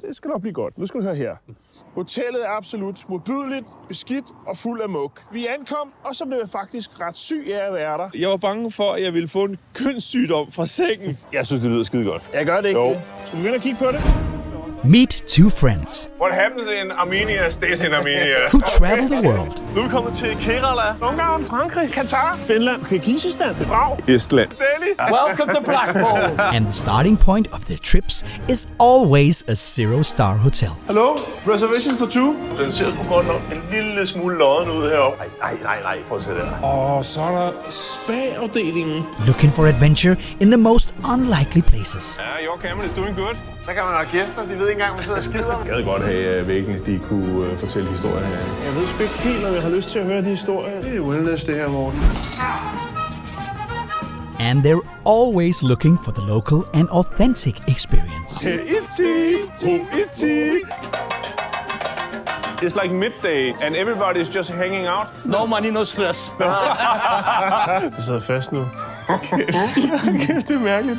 det skal nok blive godt. Nu skal du høre her. Hotellet er absolut modbydeligt, beskidt og fuld af mug. Vi ankom, og så blev jeg faktisk ret syg af at være der. Jeg var bange for, at jeg ville få en kønssygdom fra sengen. Jeg synes, det lyder skide godt. Jeg gør det ikke. Jo. Skal vi begynde at kigge på det? Meet two friends What happens in Armenia stays in Armenia. who travel the world. Nu er vi kommet til Kerala. Ungarn, Frankrig, Katar, Finland, Kirgisistan, Prag. Estland. Delhi. Welcome to Blackpool. And the starting point of their trips is always a zero-star hotel. Hallo? Reservation for two? Den ser sgu godt nok en lille smule lodden ud heroppe. Nej. Prøv at se der. Og så er der spa-afdelingen. Looking for adventure in the most unlikely places. Ja, your camera is doing good. Så kan man have gæster, de ved ikke engang, man sidder og skider. Jeg gad godt have, at væggene de kunne fortælle historier her. Jeg ved sgu ikke helt, om jeg har lyst til at høre de historier. Det er wellness, det her, Morten. And they're always looking for the local and authentic experience. It's like midday, and everybody's just hanging out. No money, no stress. Jeg sidder fast nu. Kæft, det er mærkeligt.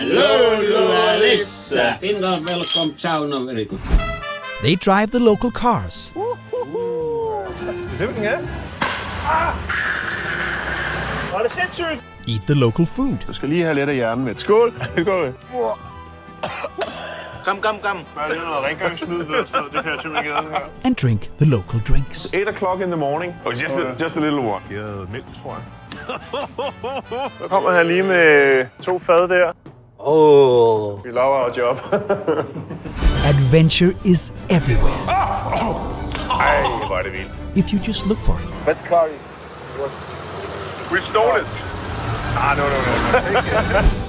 Finland, welcome, ciao, no, very good. They drive the local cars Is everything good? Var det sindssygt? eat the local food, Du skal lige have lidt af hjernen med. Skål! Skål. Kom. Bare lige noget rengøringssmid, det kan jeg simpelthen ikke her. and drink the local drinks. 8 o'clock in the morning. Oh, just a little one. Yeah, mælk, tror jeg. Så kommer han lige med 2 fad der. We love our job. Adventure is everywhere Ej, hvor er det vildt. if you just look for it. We stole it. No.